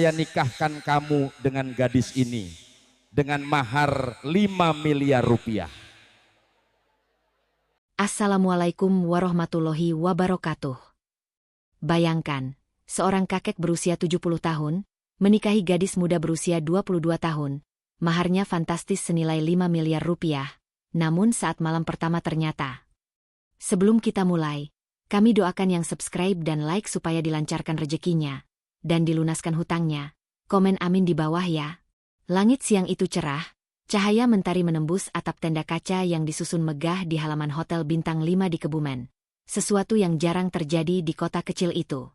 Saya nikahkan kamu dengan gadis ini dengan mahar 5 miliar rupiah. Assalamualaikum warahmatullahi wabarakatuh. Bayangkan, seorang kakek berusia 70 tahun, menikahi gadis muda berusia 22 tahun, maharnya fantastis senilai 5 miliar rupiah, namun saat malam pertama ternyata. Sebelum kita mulai, kami doakan yang subscribe dan like supaya dilancarkan rezekinya, dan dilunaskan hutangnya. Komen amin di bawah ya. Langit siang itu cerah, cahaya mentari menembus atap tenda kaca yang disusun megah di halaman Hotel Bintang 5 di Kebumen. Sesuatu yang jarang terjadi di kota kecil itu.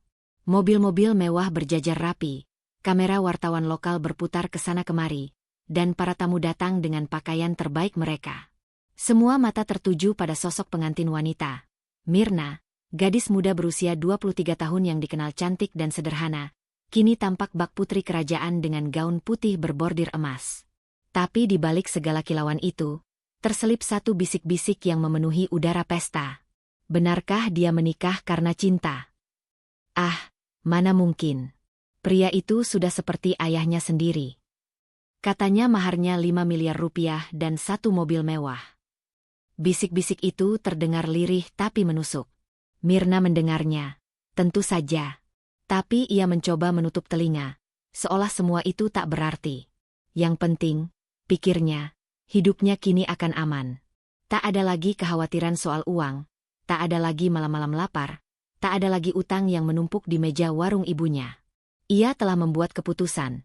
Mobil-mobil mewah berjajar rapi, kamera wartawan lokal berputar ke sana kemari, dan para tamu datang dengan pakaian terbaik mereka. Semua mata tertuju pada sosok pengantin wanita. Mirna, gadis muda berusia 23 tahun yang dikenal cantik dan sederhana, kini tampak bak putri kerajaan dengan gaun putih berbordir emas. Tapi di balik segala kilauan itu, terselip satu bisik-bisik yang memenuhi udara pesta. Benarkah dia menikah karena cinta? Ah, mana mungkin. Pria itu sudah seperti ayahnya sendiri. Katanya maharnya 5 miliar rupiah dan satu mobil mewah. Bisik-bisik itu terdengar lirih tapi menusuk. Mirna mendengarnya. Tentu saja. Tapi ia mencoba menutup telinga, seolah semua itu tak berarti. Yang penting, pikirnya, hidupnya kini akan aman. Tak ada lagi kekhawatiran soal uang, tak ada lagi malam-malam lapar, tak ada lagi utang yang menumpuk di meja warung ibunya. Ia telah membuat keputusan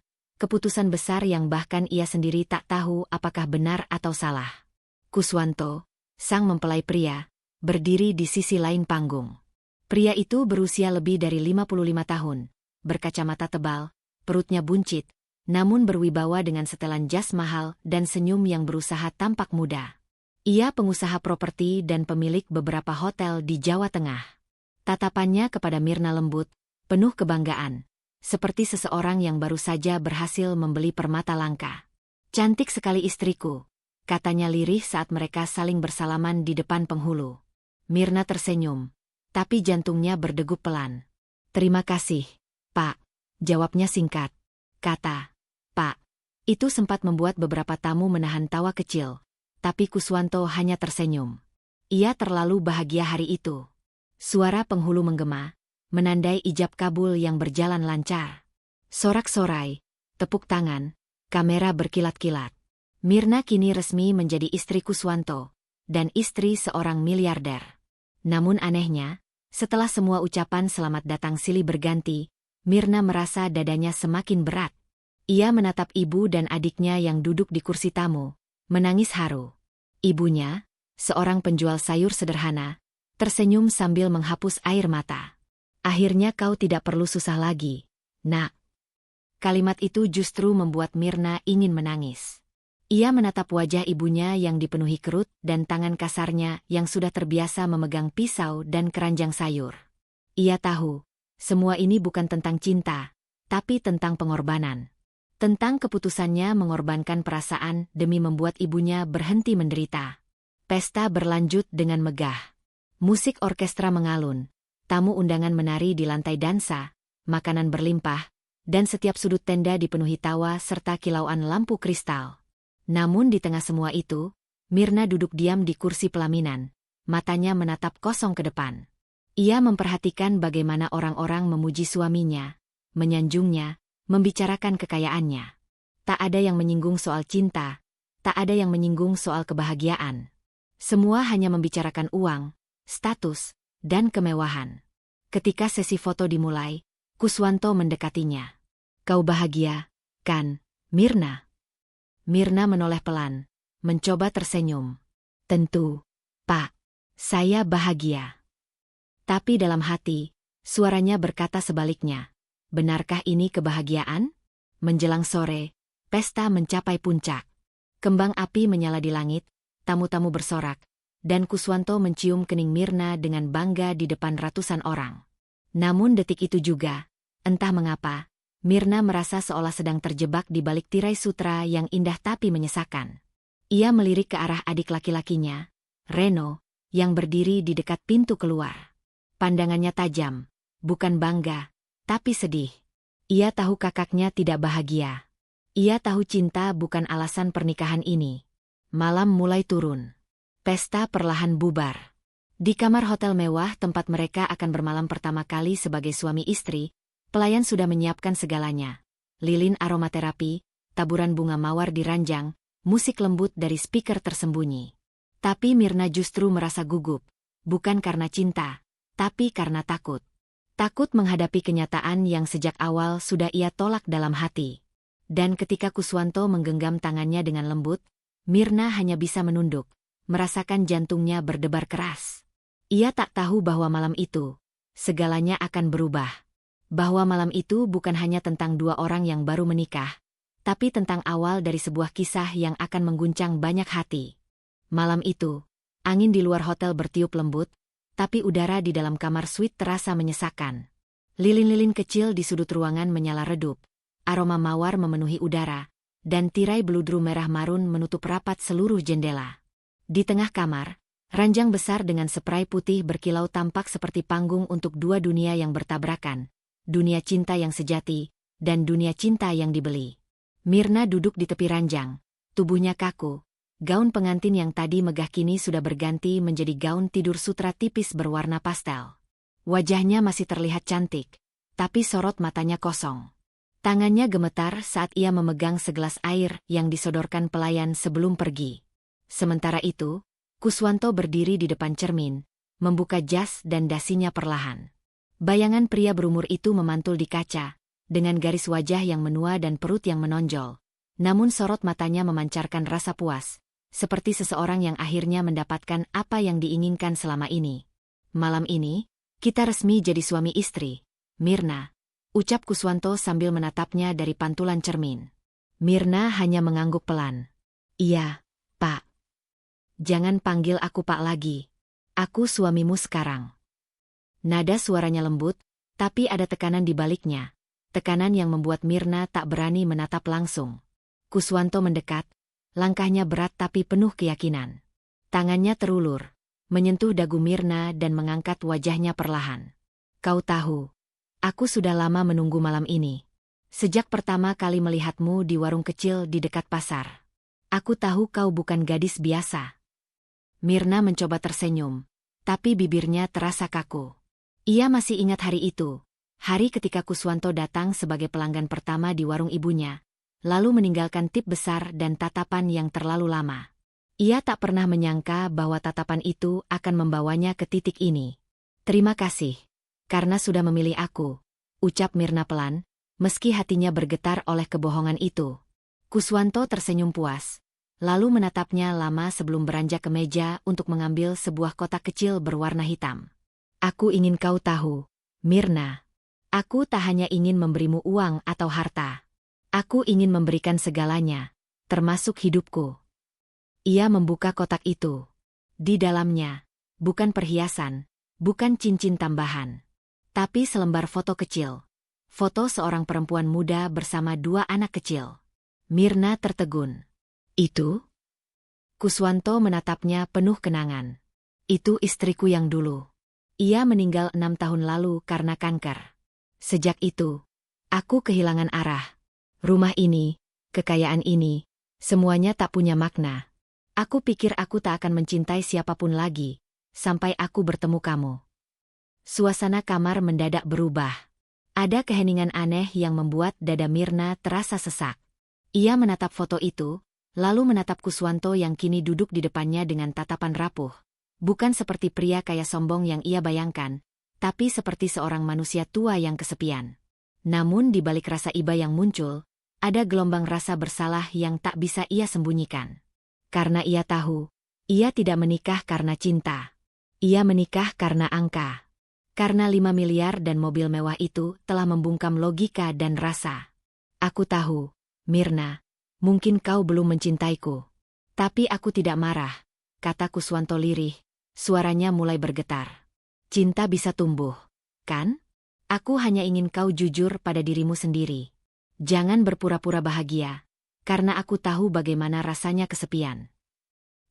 besar yang bahkan ia sendiri tak tahu apakah benar atau salah. Kuswanto, sang mempelai pria, berdiri di sisi lain panggung. Pria itu berusia lebih dari 55 tahun, berkacamata tebal, perutnya buncit, namun berwibawa dengan setelan jas mahal dan senyum yang berusaha tampak muda. Ia pengusaha properti dan pemilik beberapa hotel di Jawa Tengah. Tatapannya kepada Mirna lembut, penuh kebanggaan, seperti seseorang yang baru saja berhasil membeli permata langka. "Cantik sekali istriku," katanya lirih saat mereka saling bersalaman di depan penghulu. Mirna tersenyum, tapi jantungnya berdegup pelan. "Terima kasih, Pak," jawabnya singkat. Kata, "Pak," itu sempat membuat beberapa tamu menahan tawa kecil, tapi Kuswanto hanya tersenyum. Ia terlalu bahagia hari itu. Suara penghulu menggema, menandai ijab kabul yang berjalan lancar. Sorak-sorai, tepuk tangan, kamera berkilat-kilat. Mirna kini resmi menjadi istri Kuswanto, dan istri seorang miliarder. Namun anehnya, setelah semua ucapan selamat datang silih berganti, Mirna merasa dadanya semakin berat. Ia menatap ibu dan adiknya yang duduk di kursi tamu, menangis haru. Ibunya, seorang penjual sayur sederhana, tersenyum sambil menghapus air mata. "Akhirnya kau tidak perlu susah lagi, Nak." Kalimat itu justru membuat Mirna ingin menangis. Ia menatap wajah ibunya yang dipenuhi kerut dan tangan kasarnya yang sudah terbiasa memegang pisau dan keranjang sayur. Ia tahu, semua ini bukan tentang cinta, tapi tentang pengorbanan. Tentang keputusannya mengorbankan perasaan demi membuat ibunya berhenti menderita. Pesta berlanjut dengan megah. Musik orkestra mengalun, tamu undangan menari di lantai dansa, makanan berlimpah, dan setiap sudut tenda dipenuhi tawa serta kilauan lampu kristal. Namun di tengah semua itu, Mirna duduk diam di kursi pelaminan, matanya menatap kosong ke depan. Ia memperhatikan bagaimana orang-orang memuji suaminya, menyanjungnya, membicarakan kekayaannya. Tak ada yang menyinggung soal cinta, tak ada yang menyinggung soal kebahagiaan. Semua hanya membicarakan uang, status, dan kemewahan. Ketika sesi foto dimulai, Kuswanto mendekatinya. "Kau bahagia, kan, Mirna?" Mirna menoleh pelan, mencoba tersenyum. "Tentu, Pak, saya bahagia." Tapi dalam hati, suaranya berkata sebaliknya. Benarkah ini kebahagiaan? Menjelang sore, pesta mencapai puncak. Kembang api menyala di langit, tamu-tamu bersorak, dan Kuswanto mencium kening Mirna dengan bangga di depan ratusan orang. Namun detik itu juga, entah mengapa, Mirna merasa seolah sedang terjebak di balik tirai sutra yang indah tapi menyesakan. Ia melirik ke arah adik laki-lakinya, Reno, yang berdiri di dekat pintu keluar. Pandangannya tajam, bukan bangga, tapi sedih. Ia tahu kakaknya tidak bahagia. Ia tahu cinta bukan alasan pernikahan ini. Malam mulai turun. Pesta perlahan bubar. Di kamar hotel mewah tempat mereka akan bermalam pertama kali sebagai suami istri, pelayan sudah menyiapkan segalanya. Lilin aromaterapi, taburan bunga mawar di ranjang, musik lembut dari speaker tersembunyi. Tapi Mirna justru merasa gugup, bukan karena cinta, tapi karena takut. Takut menghadapi kenyataan yang sejak awal sudah ia tolak dalam hati. Dan ketika Kuswanto menggenggam tangannya dengan lembut, Mirna hanya bisa menunduk, merasakan jantungnya berdebar keras. Ia tak tahu bahwa malam itu, segalanya akan berubah. Bahwa malam itu bukan hanya tentang dua orang yang baru menikah, tapi tentang awal dari sebuah kisah yang akan mengguncang banyak hati. Malam itu, angin di luar hotel bertiup lembut, tapi udara di dalam kamar suite terasa menyesakan. Lilin-lilin kecil di sudut ruangan menyala redup, aroma mawar memenuhi udara, dan tirai beludru merah marun menutup rapat seluruh jendela. Di tengah kamar, ranjang besar dengan spray putih berkilau tampak seperti panggung untuk dua dunia yang bertabrakan, dunia cinta yang sejati, dan dunia cinta yang dibeli. Mirna duduk di tepi ranjang, tubuhnya kaku. Gaun pengantin yang tadi megah kini sudah berganti menjadi gaun tidur sutra tipis berwarna pastel. Wajahnya masih terlihat cantik, tapi sorot matanya kosong. Tangannya gemetar saat ia memegang segelas air yang disodorkan pelayan sebelum pergi. Sementara itu, Kuswanto berdiri di depan cermin, membuka jas dan dasinya perlahan. Bayangan pria berumur itu memantul di kaca, dengan garis wajah yang menua dan perut yang menonjol. Namun sorot matanya memancarkan rasa puas, seperti seseorang yang akhirnya mendapatkan apa yang diinginkan selama ini. Malam ini, kita resmi jadi suami istri, Mirna, ucap Kuswanto sambil menatapnya dari pantulan cermin. Mirna hanya mengangguk pelan. Iya, Pak. Jangan panggil aku Pak lagi. Aku suamimu sekarang. Nada suaranya lembut, tapi ada tekanan di baliknya. Tekanan yang membuat Mirna tak berani menatap langsung. Kuswanto mendekat, langkahnya berat tapi penuh keyakinan. Tangannya terulur, menyentuh dagu Mirna dan mengangkat wajahnya perlahan. Kau tahu, aku sudah lama menunggu malam ini. Sejak pertama kali melihatmu di warung kecil di dekat pasar. Aku tahu kau bukan gadis biasa. Mirna mencoba tersenyum, tapi bibirnya terasa kaku. Ia masih ingat hari itu, hari ketika Kuswanto datang sebagai pelanggan pertama di warung ibunya, lalu meninggalkan tip besar dan tatapan yang terlalu lama. Ia tak pernah menyangka bahwa tatapan itu akan membawanya ke titik ini. Terima kasih, karena sudah memilih aku, ucap Mirna pelan, meski hatinya bergetar oleh kebohongan itu. Kuswanto tersenyum puas, lalu menatapnya lama sebelum beranjak ke meja untuk mengambil sebuah kotak kecil berwarna hitam. Aku ingin kau tahu, Mirna. Aku tak hanya ingin memberimu uang atau harta. Aku ingin memberikan segalanya, termasuk hidupku. Ia membuka kotak itu. Di dalamnya, bukan perhiasan, bukan cincin tambahan, tapi selembar foto kecil. Foto seorang perempuan muda bersama dua anak kecil. Mirna tertegun. Itu? Kuswanto menatapnya penuh kenangan. Itu istriku yang dulu. Ia meninggal 6 tahun lalu karena kanker. Sejak itu, aku kehilangan arah. Rumah ini, kekayaan ini, semuanya tak punya makna. Aku pikir aku tak akan mencintai siapapun lagi, sampai aku bertemu kamu. Suasana kamar mendadak berubah. Ada keheningan aneh yang membuat dada Mirna terasa sesak. Ia menatap foto itu, lalu menatap Kuswanto yang kini duduk di depannya dengan tatapan rapuh. Bukan seperti pria kaya sombong yang ia bayangkan, tapi seperti seorang manusia tua yang kesepian. Namun di balik rasa iba yang muncul, ada gelombang rasa bersalah yang tak bisa ia sembunyikan. Karena ia tahu, ia tidak menikah karena cinta. Ia menikah karena angka. Karena 5 miliar dan mobil mewah itu telah membungkam logika dan rasa. Aku tahu, Mirna, mungkin kau belum mencintaiku. Tapi aku tidak marah, kata Kuswanto lirih, suaranya mulai bergetar. Cinta bisa tumbuh, kan? Aku hanya ingin kau jujur pada dirimu sendiri. Jangan berpura-pura bahagia, karena aku tahu bagaimana rasanya kesepian.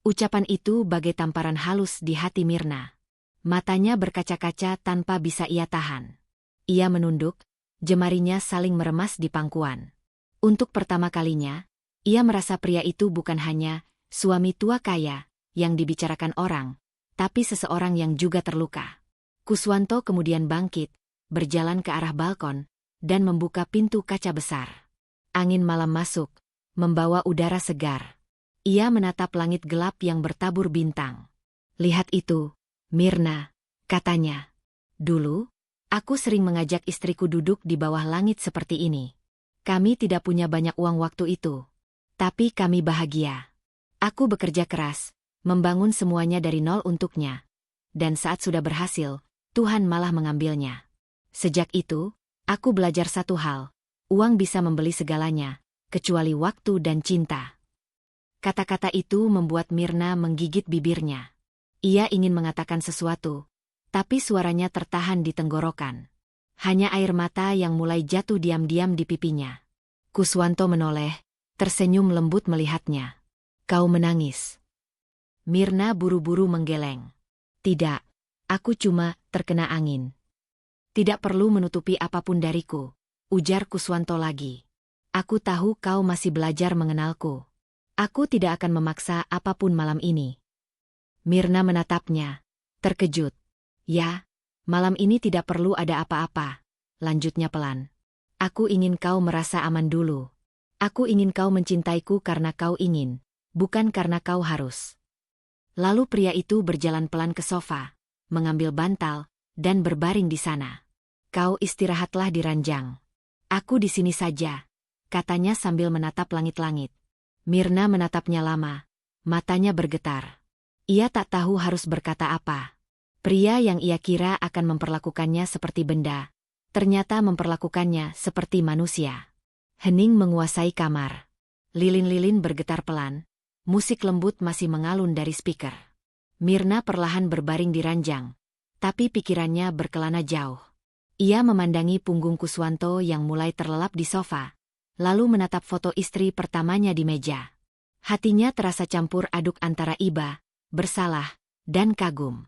Ucapan itu bagai tamparan halus di hati Mirna. Matanya berkaca-kaca tanpa bisa ia tahan. Ia menunduk, Jemarinya saling meremas di pangkuan. Untuk pertama kalinya, ia merasa pria itu bukan hanya suami tua kaya yang dibicarakan orang, tapi seseorang yang juga terluka. Kuswanto kemudian bangkit, berjalan ke arah balkon, dan membuka pintu kaca besar. Angin malam masuk, membawa udara segar. Ia menatap langit gelap yang bertabur bintang. "Lihat itu, Mirna," katanya. "Dulu, aku sering mengajak istriku duduk di bawah langit seperti ini. Kami tidak punya banyak uang waktu itu. Tapi kami bahagia. Aku bekerja keras, membangun semuanya dari nol untuknya. Dan saat sudah berhasil, Tuhan malah mengambilnya. Sejak itu, aku belajar satu hal. Uang bisa membeli segalanya, kecuali waktu dan cinta." Kata-kata itu membuat Mirna menggigit bibirnya. Ia ingin mengatakan sesuatu, tapi suaranya tertahan di tenggorokan. Hanya air mata yang mulai jatuh diam-diam di pipinya. Kuswanto menoleh, tersenyum lembut melihatnya. "Kau menangis?" Mirna buru-buru menggeleng. "Tidak, aku cuma terkena angin." "Tidak perlu menutupi apapun dariku," ujar Kuswanto lagi. "Aku tahu kau masih belajar mengenalku. Aku tidak akan memaksa apapun malam ini." Mirna menatapnya, terkejut. "Ya, malam ini tidak perlu ada apa-apa," lanjutnya pelan. "Aku ingin kau merasa aman dulu. Aku ingin kau mencintaiku karena kau ingin, bukan karena kau harus." Lalu pria itu berjalan pelan ke sofa, mengambil bantal, dan berbaring di sana. "Kau istirahatlah di ranjang. Aku di sini saja," katanya sambil menatap langit-langit. Mirna menatapnya lama, matanya bergetar. Ia tak tahu harus berkata apa. Pria yang ia kira akan memperlakukannya seperti benda, ternyata memperlakukannya seperti manusia. Hening menguasai kamar. Lilin-lilin bergetar pelan, musik lembut masih mengalun dari speaker. Mirna perlahan berbaring di ranjang, tapi pikirannya berkelana jauh. Ia memandangi punggung Kuswanto yang mulai terlelap di sofa, lalu menatap foto istri pertamanya di meja. Hatinya terasa campur aduk antara iba, bersalah, dan kagum.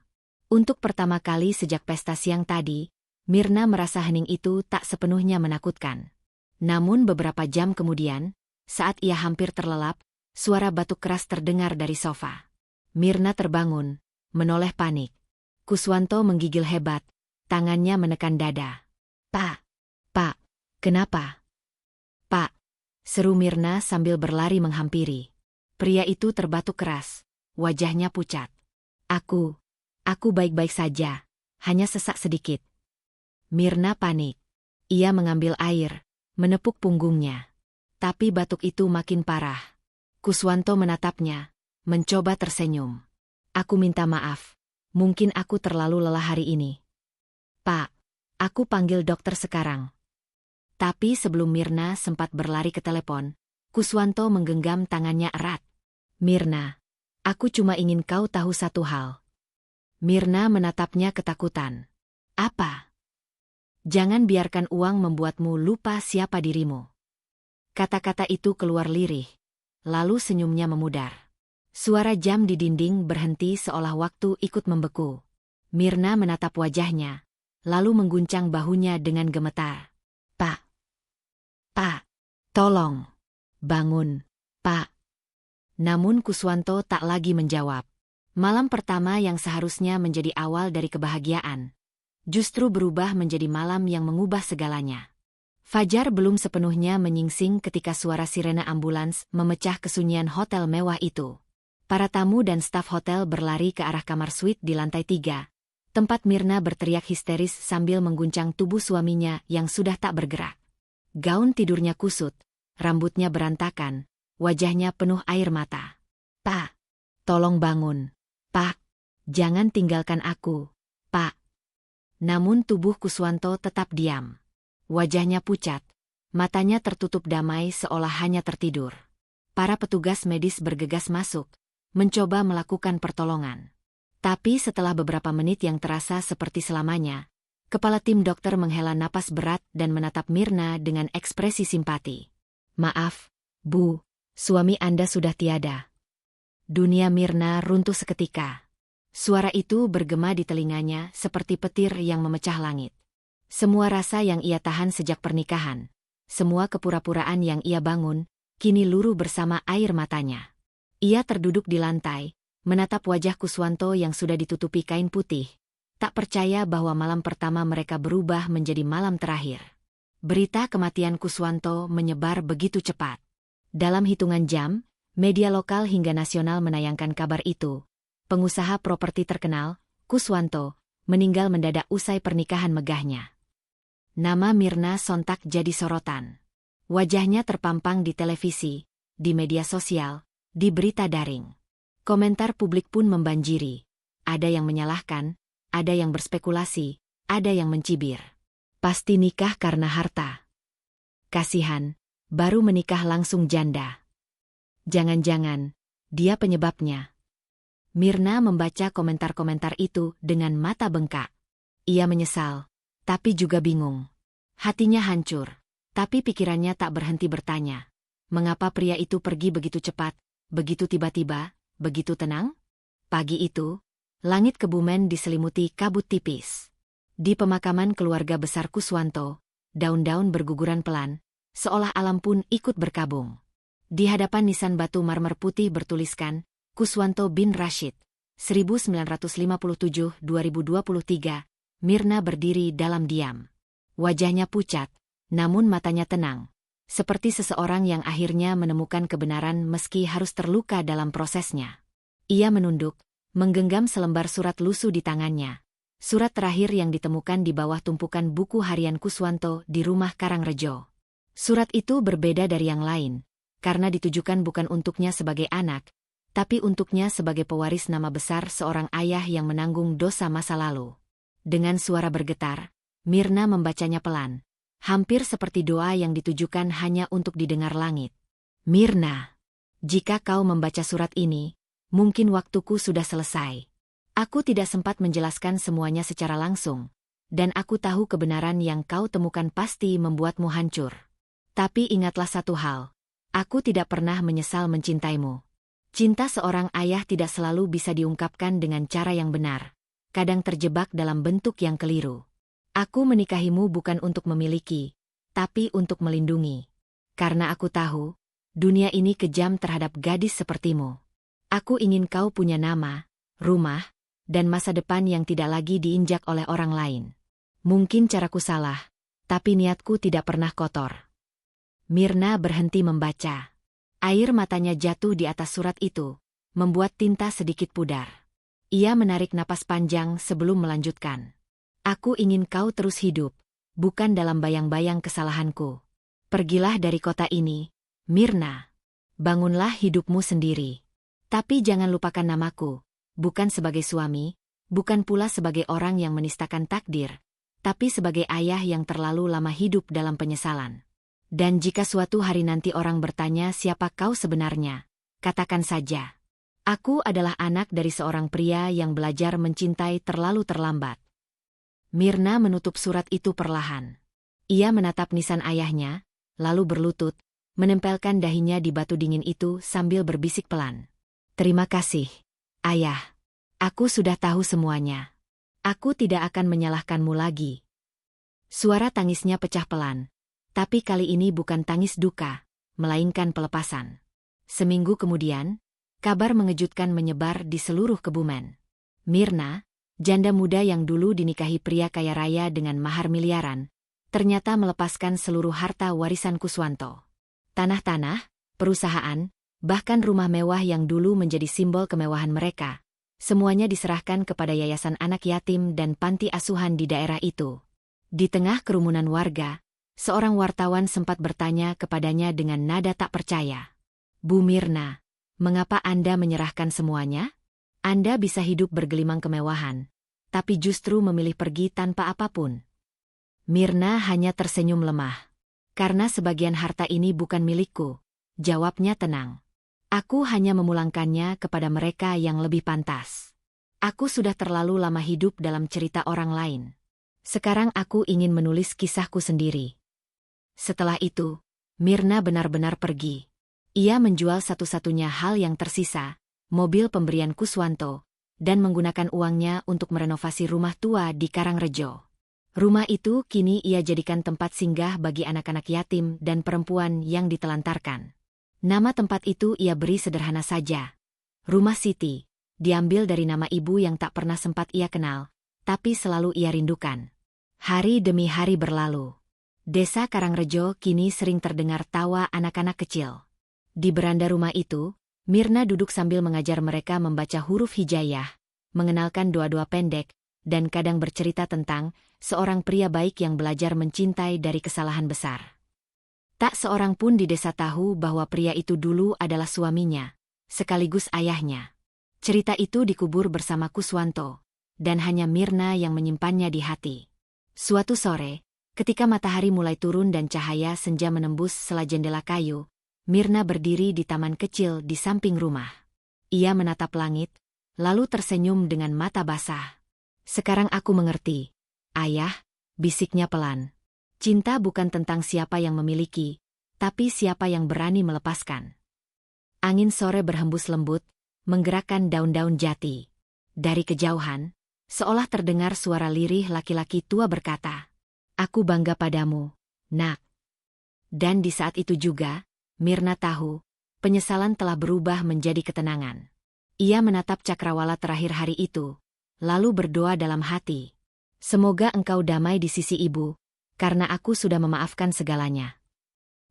Untuk pertama kali sejak pesta siang tadi, Mirna merasa hening itu tak sepenuhnya menakutkan. Namun beberapa jam kemudian, saat ia hampir terlelap, suara batuk keras terdengar dari sofa. Mirna terbangun, menoleh panik. Kuswanto menggigil hebat, tangannya menekan dada. Pak, kenapa?" "Pak," seru Mirna sambil berlari menghampiri. Pria itu terbatuk keras, wajahnya pucat. Aku baik-baik saja, hanya sesak sedikit." Mirna panik. Ia mengambil air, menepuk punggungnya. Tapi batuk itu makin parah. Kuswanto menatapnya, mencoba tersenyum. "Aku minta maaf, mungkin aku terlalu lelah hari ini." "Pak, aku panggil dokter sekarang." Tapi sebelum Mirna sempat berlari ke telepon, Kuswanto menggenggam tangannya erat. "Mirna, aku cuma ingin kau tahu satu hal." Mirna menatapnya ketakutan. "Apa?" "Jangan biarkan uang membuatmu lupa siapa dirimu." Kata-kata itu keluar lirih, lalu senyumnya memudar. Suara jam di dinding berhenti seolah waktu ikut membeku. Mirna menatap wajahnya, lalu mengguncang bahunya dengan gemetar. Pak, tolong, bangun, Pak." Namun Kuswanto tak lagi menjawab. Malam pertama yang seharusnya menjadi awal dari kebahagiaan, justru berubah menjadi malam yang mengubah segalanya. Fajar belum sepenuhnya menyingsing ketika suara sirena ambulans memecah kesunyian hotel mewah itu. Para tamu dan staf hotel berlari ke arah kamar suite di lantai 3, tempat Mirna berteriak histeris sambil mengguncang tubuh suaminya yang sudah tak bergerak. Gaun tidurnya kusut, rambutnya berantakan, wajahnya penuh air mata. "Pak, tolong bangun. Pak, jangan tinggalkan aku, Pak." Namun tubuh Kuswanto tetap diam. Wajahnya pucat, matanya tertutup damai seolah hanya tertidur. Para petugas medis bergegas masuk, mencoba melakukan pertolongan. Tapi setelah beberapa menit yang terasa seperti selamanya, kepala tim dokter menghela napas berat dan menatap Mirna dengan ekspresi simpati. "Maaf, Bu, suami Anda sudah tiada." Dunia Mirna runtuh seketika. Suara itu bergema di telinganya seperti petir yang memecah langit. Semua rasa yang ia tahan sejak pernikahan, semua kepura-puraan yang ia bangun, kini luruh bersama air matanya. Ia terduduk di lantai, menatap wajah Kuswanto yang sudah ditutupi kain putih, tak percaya bahwa malam pertama mereka berubah menjadi malam terakhir. Berita kematian Kuswanto menyebar begitu cepat. Dalam hitungan jam, media lokal hingga nasional menayangkan kabar itu. Pengusaha properti terkenal, Kuswanto, meninggal mendadak usai pernikahan megahnya. Nama Mirna sontak jadi sorotan. Wajahnya terpampang di televisi, di media sosial, di berita daring. Komentar publik pun membanjiri. Ada yang menyalahkan, ada yang berspekulasi, ada yang mencibir. Pasti nikah karena harta. Kasihan, baru menikah langsung janda. Jangan-jangan, dia penyebabnya. Mirna membaca komentar-komentar itu dengan mata bengkak. Ia menyesal, tapi juga bingung. Hatinya hancur, tapi pikirannya tak berhenti bertanya. Mengapa pria itu pergi begitu cepat, begitu tiba-tiba, begitu tenang? Pagi itu, langit Kebumen diselimuti kabut tipis. Di pemakaman keluarga besar Kuswanto, daun-daun berguguran pelan, seolah alam pun ikut berkabung. Di hadapan nisan batu marmer putih bertuliskan, Kuswanto bin Rashid, 1957-2023, Mirna berdiri dalam diam. Wajahnya pucat, namun matanya tenang, seperti seseorang yang akhirnya menemukan kebenaran meski harus terluka dalam prosesnya. Ia menunduk, menggenggam selembar surat lusuh di tangannya. Surat terakhir yang ditemukan di bawah tumpukan buku harian Kuswanto di rumah Karangrejo. Surat itu berbeda dari yang lain, karena ditujukan bukan untuknya sebagai anak, tapi untuknya sebagai pewaris nama besar seorang ayah yang menanggung dosa masa lalu. Dengan suara bergetar, Mirna membacanya pelan, hampir seperti doa yang ditujukan hanya untuk didengar langit. Mirna, jika kau membaca surat ini, mungkin waktuku sudah selesai. Aku tidak sempat menjelaskan semuanya secara langsung, dan aku tahu kebenaran yang kau temukan pasti membuatmu hancur. Tapi ingatlah satu hal, aku tidak pernah menyesal mencintaimu. Cinta seorang ayah tidak selalu bisa diungkapkan dengan cara yang benar, kadang terjebak dalam bentuk yang keliru. Aku menikahimu bukan untuk memiliki, tapi untuk melindungi. Karena aku tahu, dunia ini kejam terhadap gadis sepertimu. Aku ingin kau punya nama, rumah, dan masa depan yang tidak lagi diinjak oleh orang lain. Mungkin caraku salah, tapi niatku tidak pernah kotor. Mirna berhenti membaca. Air matanya jatuh di atas surat itu, membuat tinta sedikit pudar. Ia menarik napas panjang sebelum melanjutkan. Aku ingin kau terus hidup, bukan dalam bayang-bayang kesalahanku. Pergilah dari kota ini, Mirna. Bangunlah hidupmu sendiri. Tapi jangan lupakan namaku, bukan sebagai suami, bukan pula sebagai orang yang menistakan takdir, tapi sebagai ayah yang terlalu lama hidup dalam penyesalan. Dan jika suatu hari nanti orang bertanya siapa kau sebenarnya, katakan saja. Aku adalah anak dari seorang pria yang belajar mencintai terlalu terlambat. Mirna menutup surat itu perlahan. Ia menatap nisan ayahnya, lalu berlutut, menempelkan dahinya di batu dingin itu sambil berbisik pelan. Terima kasih, Ayah. Aku sudah tahu semuanya. Aku tidak akan menyalahkanmu lagi. Suara tangisnya pecah pelan, tapi kali ini bukan tangis duka, melainkan pelepasan. Seminggu kemudian, kabar mengejutkan menyebar di seluruh Kebumen. Mirna, janda muda yang dulu dinikahi pria kaya raya dengan mahar miliaran, ternyata melepaskan seluruh harta warisan Kuswanto. Tanah-tanah, perusahaan, bahkan rumah mewah yang dulu menjadi simbol kemewahan mereka, semuanya diserahkan kepada yayasan anak yatim dan panti asuhan di daerah itu. Di tengah kerumunan warga, seorang wartawan sempat bertanya kepadanya dengan nada tak percaya. Bu Mirna, mengapa Anda menyerahkan semuanya? Anda bisa hidup bergelimang kemewahan, tapi justru memilih pergi tanpa apapun. Mirna hanya tersenyum lemah. Karena sebagian harta ini bukan milikku, jawabnya tenang. Aku hanya memulangkannya kepada mereka yang lebih pantas. Aku sudah terlalu lama hidup dalam cerita orang lain. Sekarang aku ingin menulis kisahku sendiri. Setelah itu, Mirna benar-benar pergi. Ia menjual satu-satunya hal yang tersisa, mobil pemberian Kuswanto, dan menggunakan uangnya untuk merenovasi rumah tua di Karangrejo. Rumah itu kini ia jadikan tempat singgah bagi anak-anak yatim dan perempuan yang ditelantarkan. Nama tempat itu ia beri sederhana saja. Rumah Siti, diambil dari nama ibu yang tak pernah sempat ia kenal, tapi selalu ia rindukan. Hari demi hari berlalu. Desa Karangrejo kini sering terdengar tawa anak-anak kecil. Di beranda rumah itu, Mirna duduk sambil mengajar mereka membaca huruf hijayah, mengenalkan doa-doa pendek, dan kadang bercerita tentang seorang pria baik yang belajar mencintai dari kesalahan besar. Tak seorang pun di desa tahu bahwa pria itu dulu adalah suaminya, sekaligus ayahnya. Cerita itu dikubur bersama Kuswanto, dan hanya Mirna yang menyimpannya di hati. Suatu sore, ketika matahari mulai turun dan cahaya senja menembus sela jendela kayu, Mirna berdiri di taman kecil di samping rumah. Ia menatap langit, lalu tersenyum dengan mata basah. "Sekarang aku mengerti, Ayah," bisiknya pelan. "Cinta bukan tentang siapa yang memiliki, tapi siapa yang berani melepaskan." Angin sore berhembus lembut, menggerakkan daun-daun jati. Dari kejauhan, seolah terdengar suara lirih laki-laki tua berkata, "Aku bangga padamu, Nak." Dan di saat itu juga, Mirna tahu, penyesalan telah berubah menjadi ketenangan. Ia menatap cakrawala terakhir hari itu, lalu berdoa dalam hati, "Semoga engkau damai di sisi ibu, karena aku sudah memaafkan segalanya."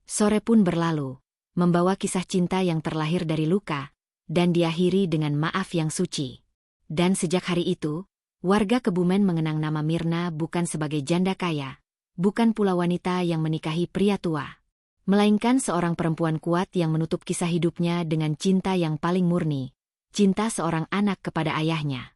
Sore pun berlalu, membawa kisah cinta yang terlahir dari luka, dan diakhiri dengan maaf yang suci. Dan sejak hari itu, warga Kebumen mengenang nama Mirna bukan sebagai janda kaya, bukan pula wanita yang menikahi pria tua, melainkan seorang perempuan kuat yang menutup kisah hidupnya dengan cinta yang paling murni, cinta seorang anak kepada ayahnya.